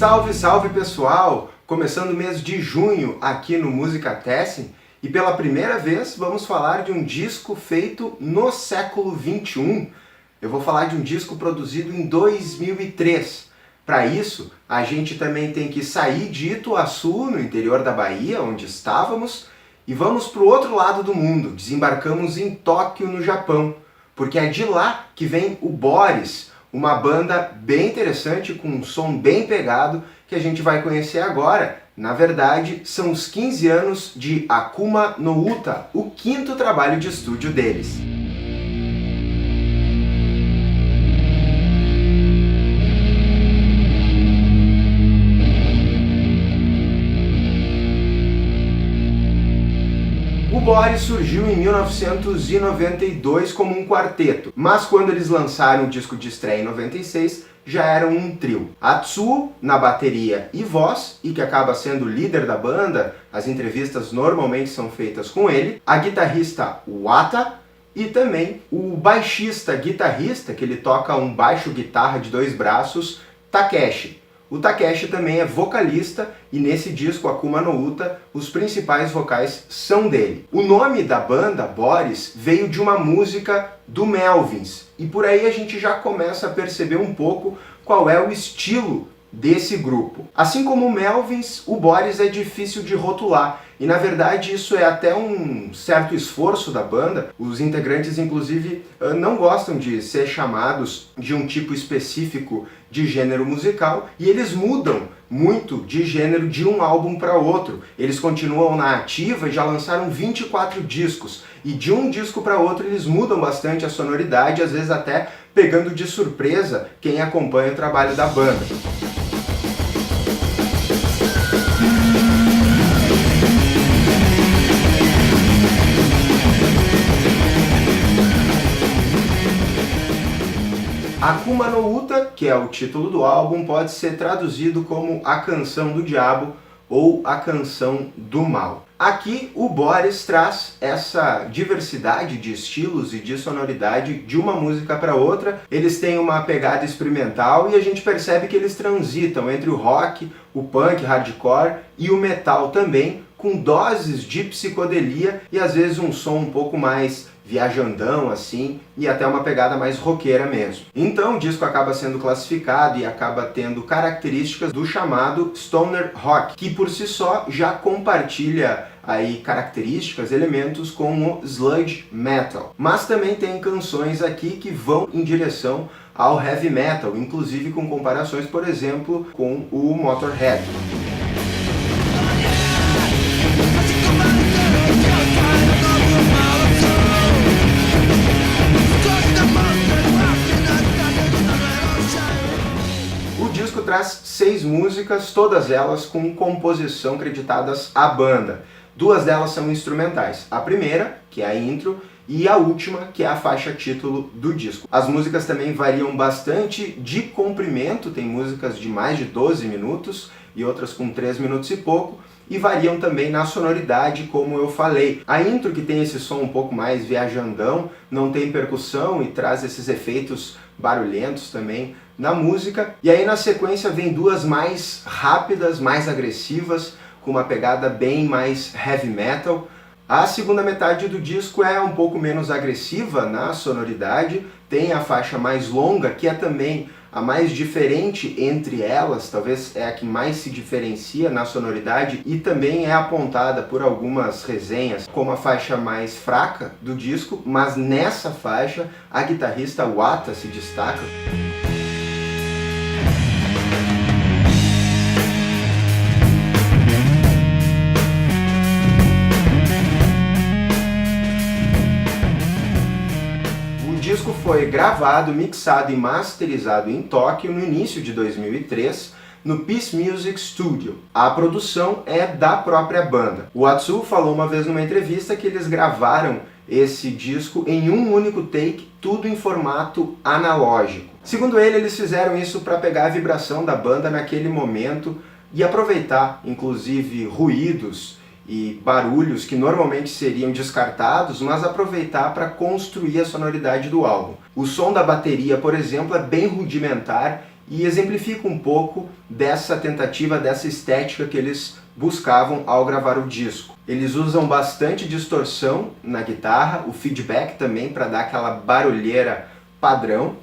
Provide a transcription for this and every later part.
Salve, salve pessoal! Começando o mês de junho aqui no Musicatessen e pela primeira vez vamos falar de um disco feito no século XXI. Eu vou falar de um disco produzido em 2003. Para isso, a gente também tem que sair de Ituaçu, no interior da Bahia, onde estávamos, e vamos para o outro lado do mundo. Desembarcamos em Tóquio, no Japão, porque é de lá que vem o Boris, uma banda bem interessante, com um som bem pegado, que a gente vai conhecer agora. Na verdade, são os 15 anos de Akuma no Uta, o quinto trabalho de estúdio deles. O Boris surgiu em 1992 como um quarteto, mas quando eles lançaram o disco de estreia em 96, já eram um trio. Atsuo na bateria e voz, e que acaba sendo o líder da banda, as entrevistas normalmente são feitas com ele, a guitarrista Wata e também o baixista guitarrista, que ele toca um baixo guitarra de 2 braços, Takeshi. O Takeshi também é vocalista e nesse disco, Akuma no Uta, os principais vocais são dele. O nome da banda, Boris, veio de uma música do Melvins e por aí a gente já começa a perceber um pouco qual é o estilo desse grupo. Assim como o Melvins, o Boris é difícil de rotular e na verdade isso é até um certo esforço da banda. Os integrantes inclusive não gostam de ser chamados de um tipo específico de gênero musical e eles mudam muito de gênero de um álbum para outro. Eles continuam na ativa e já lançaram 24 discos e de um disco para outro eles mudam bastante a sonoridade, às vezes até pegando de surpresa quem acompanha o trabalho da banda. Akuma no Uta, que é o título do álbum, pode ser traduzido como A Canção do Diabo ou A Canção do Mal. Aqui o Boris traz essa diversidade de estilos e de sonoridade de uma música para outra. Eles têm uma pegada experimental e a gente percebe que eles transitam entre o rock, o punk, hardcore e o metal também, com doses de psicodelia e às vezes um som um pouco mais viajandão assim, e até uma pegada mais roqueira mesmo. Então o disco acaba sendo classificado e acaba tendo características do chamado stoner rock, que por si só já compartilha aí características, elementos com o sludge metal. Mas também tem canções aqui que vão em direção ao heavy metal, inclusive com comparações, por exemplo, com o Motorhead. Traz 6 músicas, todas elas com composição creditadas à banda. 2 delas são instrumentais. A primeira, que é a intro, e a última, que é a faixa título do disco. As músicas também variam bastante de comprimento, tem músicas de mais de 12 minutos e outras com 3 minutos e pouco, e variam também na sonoridade, como eu falei. A intro, que tem esse som um pouco mais viajandão, não tem percussão e traz esses efeitos barulhentos também na música. E aí na sequência vem 2 mais rápidas, mais agressivas, com uma pegada bem mais heavy metal. A segunda metade do disco é um pouco menos agressiva na sonoridade, tem a faixa mais longa, que é também a mais diferente entre elas, talvez é a que mais se diferencia na sonoridade e também é apontada por algumas resenhas como a faixa mais fraca do disco, mas nessa faixa a guitarrista Wata se destaca. O disco foi gravado, mixado e masterizado em Tóquio no início de 2003, no Peace Music Studio. A produção é da própria banda. O Atsuo falou uma vez numa entrevista que eles gravaram esse disco em um único take, tudo em formato analógico. Segundo ele, eles fizeram isso para pegar a vibração da banda naquele momento e aproveitar, inclusive, ruídos e barulhos que normalmente seriam descartados, mas aproveitar para construir a sonoridade do álbum. O som da bateria, por exemplo, é bem rudimentar e exemplifica um pouco dessa tentativa, dessa estética que eles buscavam ao gravar o disco. Eles usam bastante distorção na guitarra, o feedback também para dar aquela barulheira padrão.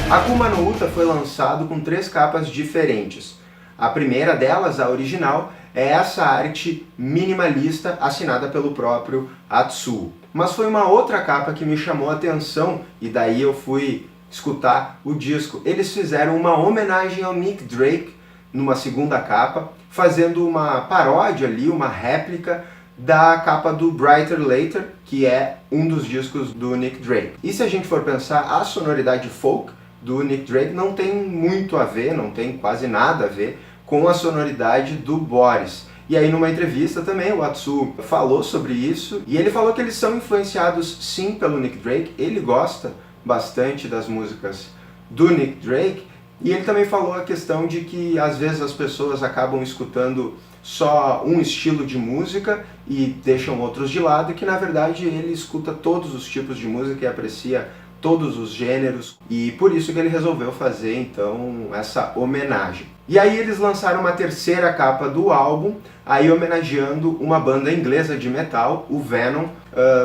Akuma no Uta foi lançado com 3 capas diferentes. A primeira delas, a original, é essa arte minimalista assinada pelo próprio Atsuo. Mas foi uma outra capa que me chamou a atenção e daí eu fui escutar o disco. Eles fizeram uma homenagem ao Nick Drake numa segunda capa, fazendo uma paródia ali, uma réplica da capa do Brighter Later, que é um dos discos do Nick Drake. E se a gente for pensar, a sonoridade folk do Nick Drake não tem muito a ver, não tem quase nada a ver com a sonoridade do Boris. E aí numa entrevista também o Atsuo falou sobre isso, e ele falou que eles são influenciados sim pelo Nick Drake, ele gosta bastante das músicas do Nick Drake, e ele também falou a questão de que às vezes as pessoas acabam escutando só um estilo de música e deixam outros de lado, e que na verdade ele escuta todos os tipos de música e aprecia todos os gêneros, e por isso que ele resolveu fazer então essa homenagem. E aí eles lançaram uma terceira capa do álbum, aí homenageando uma banda inglesa de metal, o Venom,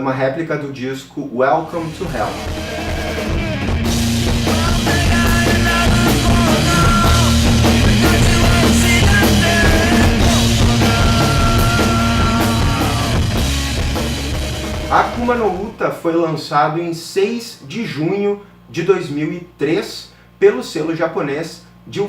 uma réplica do disco Welcome to Hell. Akuma no Uta foi lançado em 6 de junho de 2003 pelo selo japonês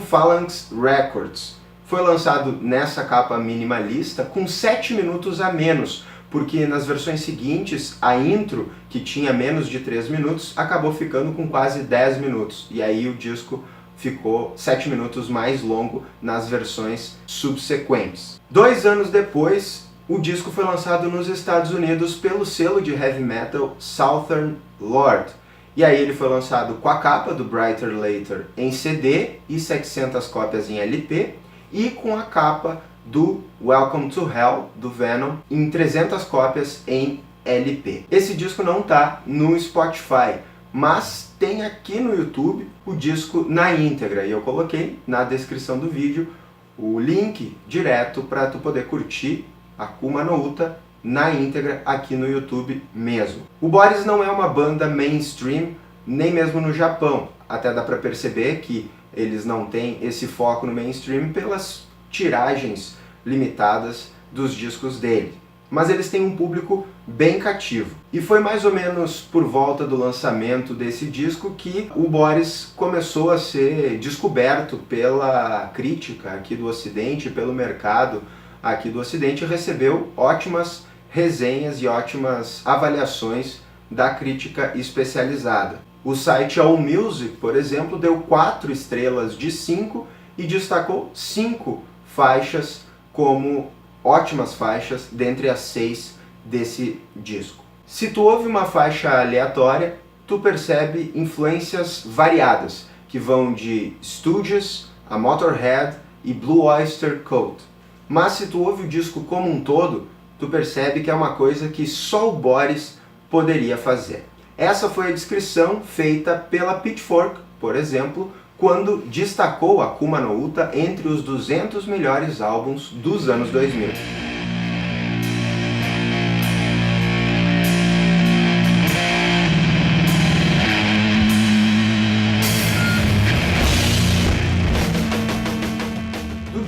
Phalanx Records. Foi lançado nessa capa minimalista com 7 minutos a menos, porque nas versões seguintes a intro, que tinha menos de 3 minutos, acabou ficando com quase 10 minutos. E aí o disco ficou 7 minutos mais longo nas versões subsequentes. 2 anos depois, o disco foi lançado nos Estados Unidos pelo selo de heavy metal Southern Lord. E aí ele foi lançado com a capa do Brighter Later em CD e 700 cópias em LP, e com a capa do Welcome to Hell, do Venom, em 300 cópias em LP. Esse disco não está no Spotify, mas tem aqui no YouTube o disco na íntegra, e eu coloquei na descrição do vídeo o link direto para tu poder curtir Akuma no Uta na íntegra aqui no YouTube mesmo. O Boris não é uma banda mainstream, nem mesmo no Japão. Até dá para perceber que eles não têm esse foco no mainstream pelas tiragens limitadas dos discos dele. Mas eles têm um público bem cativo. E foi mais ou menos por volta do lançamento desse disco que o Boris começou a ser descoberto pela crítica aqui do Ocidente, pelo mercado aqui do Ocidente, recebeu ótimas resenhas e ótimas avaliações da crítica especializada. O site AllMusic, por exemplo, deu 4 estrelas de 5 e destacou 5 faixas como ótimas faixas dentre as 6 desse disco. Se tu ouve uma faixa aleatória, tu percebe influências variadas, que vão de Stooges a Motorhead e Blue Oyster Cult. Mas se tu ouve o disco como um todo, tu percebe que é uma coisa que só o Boris poderia fazer. Essa foi a descrição feita pela Pitchfork, por exemplo, quando destacou Akuma no Uta entre os 200 melhores álbuns dos anos 2000.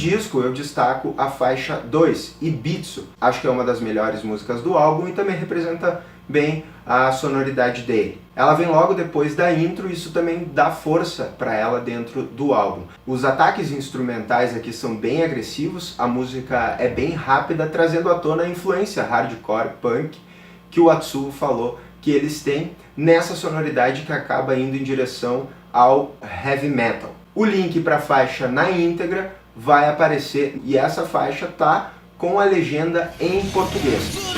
Disco eu destaco a faixa 2, Ibitsu. Acho que é uma das melhores músicas do álbum e também representa bem a sonoridade dele. Ela vem logo depois da intro e isso também dá força para ela dentro do álbum. Os ataques instrumentais aqui são bem agressivos, a música é bem rápida, trazendo à tona a influência hardcore punk que o Atsuo falou que eles têm nessa sonoridade que acaba indo em direção ao heavy metal. O link para a faixa na íntegra vai aparecer e essa faixa tá com a legenda em português.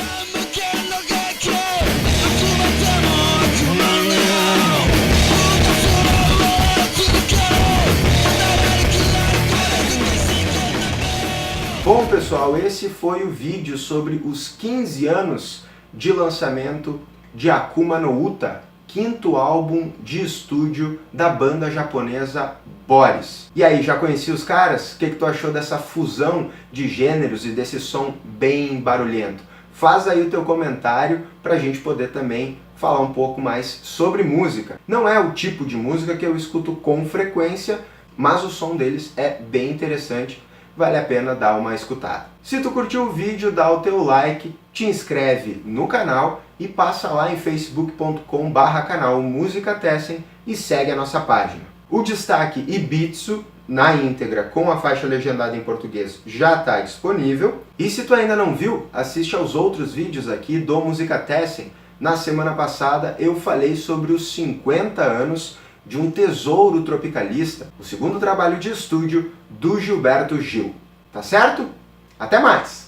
Bom pessoal, esse foi o vídeo sobre os 15 anos de lançamento de Akuma no Uta, quinto álbum de estúdio da banda japonesa Boris. E aí, já conheci os caras? O que tu achou dessa fusão de gêneros e desse som bem barulhento? Faz aí o teu comentário pra gente poder também falar um pouco mais sobre música. Não é o tipo de música que eu escuto com frequência, mas o som deles é bem interessante, vale a pena dar uma escutada. Se tu curtiu o vídeo, dá o teu like, te inscreve no canal e passa lá em facebook.com/canal Música Tessen e segue a nossa página. O destaque Ibitsu na íntegra com a faixa legendada em português já está disponível. E se tu ainda não viu, assiste aos outros vídeos aqui do Música Tessen. Na semana passada eu falei sobre os 50 anos de um tesouro tropicalista, o segundo trabalho de estúdio do Gilberto Gil. Tá certo? Até mais!